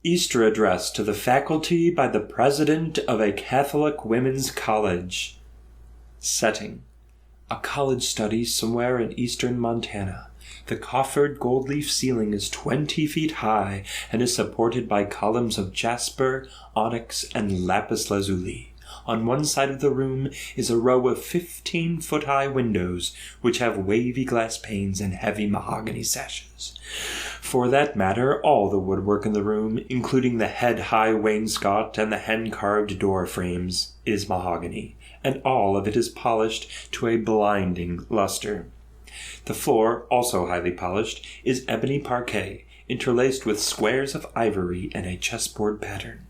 Easter address to the faculty by the president of a Catholic women's college. Setting: a college study somewhere in eastern Montana. The coffered gold leaf ceiling is 20 feet high and is supported by columns of jasper, onyx, and lapis lazuli. On one side of the room is a row of 15-foot-high windows, which have wavy glass panes and heavy mahogany sashes. For that matter, all the woodwork in the room, including the head-high wainscot and the hand-carved door frames, is mahogany, and all of it is polished to a blinding luster. The floor, also highly polished, is ebony parquet, interlaced with squares of ivory in a chessboard pattern.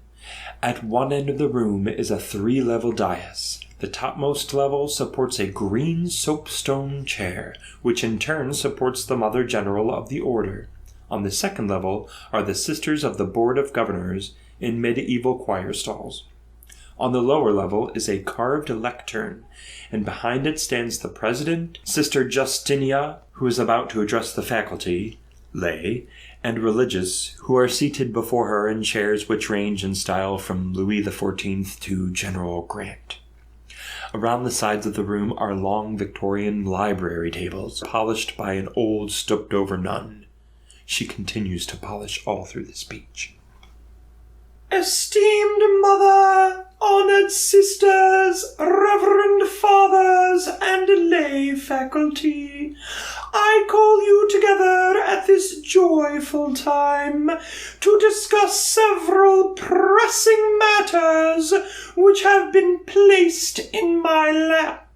At one end of the room is a 3-level dais. The topmost level supports a green soapstone chair, which in turn supports the Mother General of the Order. On the second level are the Sisters of the Board of Governors in medieval choir stalls. On the lower level is a carved lectern, and behind it stands the president, Sister Justinia, who is about to address the faculty, lay, and religious, who are seated before her in chairs which range in style from Louis XIV to General Grant. Around the sides of the room are long Victorian library tables, polished by an old, stooped-over nun. She continues to polish all through the speech. Esteemed Mother, honored sisters, reverend fathers, and lay faculty, I call you together at this joyful time to discuss several pressing matters which have been placed in my lap.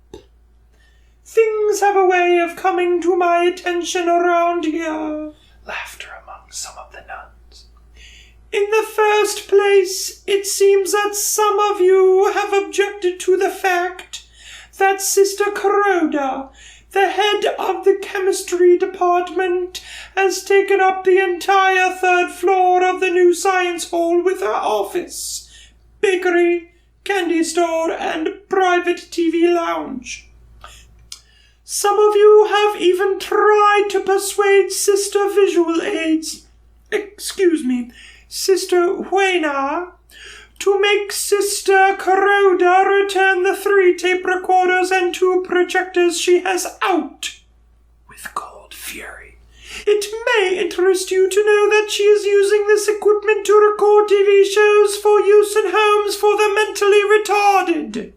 Things have a way of coming to my attention around here. Laughter among some of the nuns. In the first place, it seems that some of you have objected to the fact that Sister Kuroda, the head of the chemistry department, has taken up the entire 3rd floor of the new science hall with her office, bakery, candy store, and private TV lounge. Some of you have even tried to persuade Sister Sister Huena, to make Sister Kuroda return the 3 tape recorders and 2 projectors she has out. With cold fury. It may interest you to know that she is using this equipment to record TV shows for use in homes for the mentally retarded.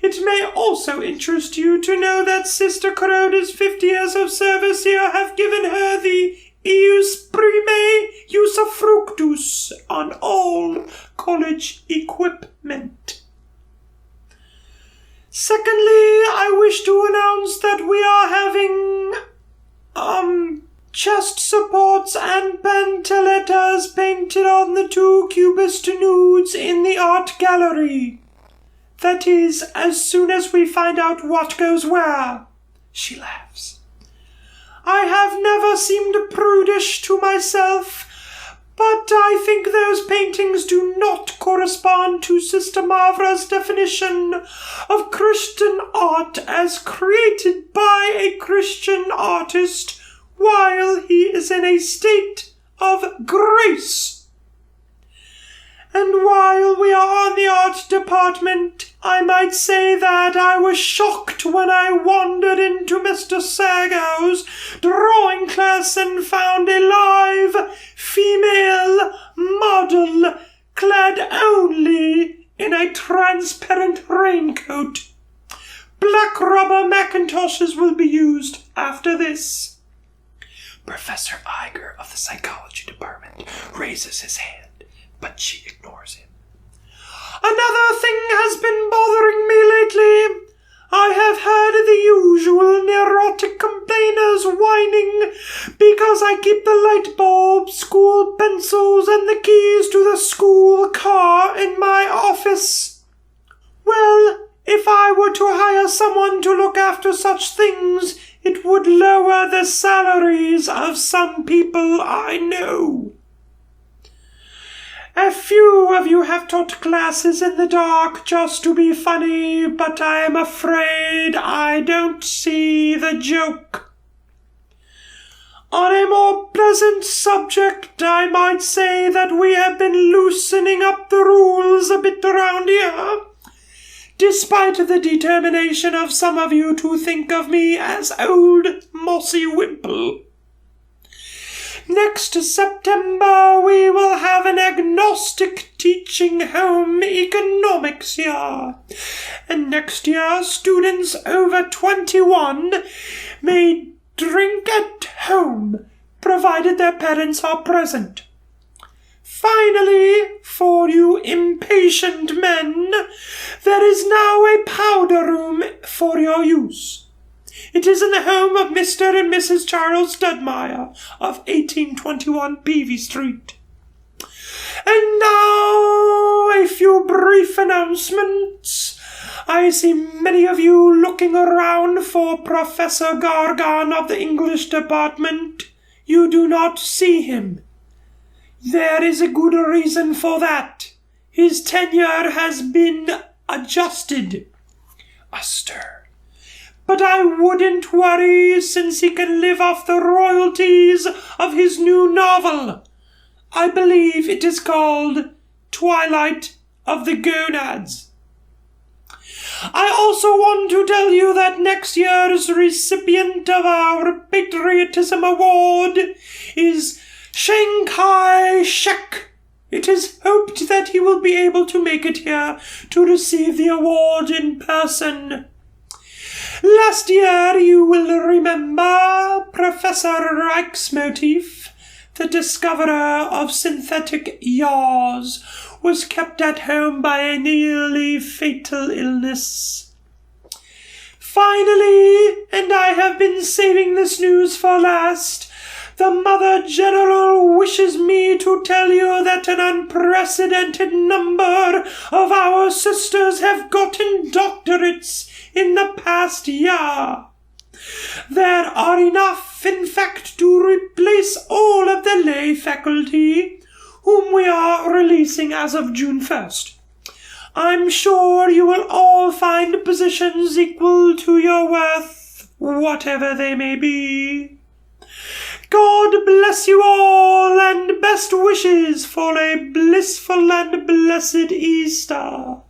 It may also interest you to know that Sister Kuroda's 50 years of service here have given her the ius prime usufructus on all college equipment. Secondly, I wish to announce that we are having, chest supports and pantallettas painted on the 2 cubist nudes in the art gallery. That is, as soon as we find out what goes where. She laughs. I have never seemed prudish to myself, but I think those paintings do not correspond to Sister Mavra's definition of Christian art as created by a Christian artist while he is in a state of grace. And while we are on the art department, I might say that I was shocked when I wandered into Mr. Sagow's drawing class and found a live female model clad only in a transparent raincoat. Black rubber macintoshes will be used after this. Professor Iger of the psychology department raises his hand, but she ignores him. Another thing has been bothering me lately. I have heard the usual neurotic complainers whining because I keep the light bulbs, school pencils, and the keys to the school car in my office. Well, if I were to hire someone to look after such things, it would lower the salaries of some people I know. A few of you have taught classes in the dark just to be funny, but I am afraid I don't see the joke. On a more pleasant subject, I might say that we have been loosening up the rules a bit around here, despite the determination of some of you to think of me as old Mossy Wimple. Next September, we will have an agnostic teaching home economics year. And next year, students over 21 may drink at home, provided their parents are present. Finally, for you impatient men, there is now a powder room for your use. It is in the home of Mr. and Mrs. Charles Studmeyer of 1821 Peavy Street. And now a few brief announcements. I see many of you looking around for Professor Gargan of the English department. You do not see him. There is a good reason for that. His tenure has been adjusted. A stir. But I wouldn't worry, since he can live off the royalties of his new novel. I believe it is called Twilight of the Gonads. I also want to tell you that next year's recipient of our Patriotism Award is Shanghai Shek. It is hoped that he will be able to make it here to receive the award in person. Last year, you will remember, Professor Reichsmotif, the discoverer of synthetic yaws, was kept at home by a nearly fatal illness. Finally, and I have been saving this news for last, the Mother General wishes me to tell you that an unprecedented number of our sisters have gotten doctorates in the past year. There are enough, in fact, to replace all of the lay faculty, whom we are releasing as of June 1st. I'm sure you will all find positions equal to your worth, whatever they may be. God bless you all, and best wishes for a blissful and blessed Easter.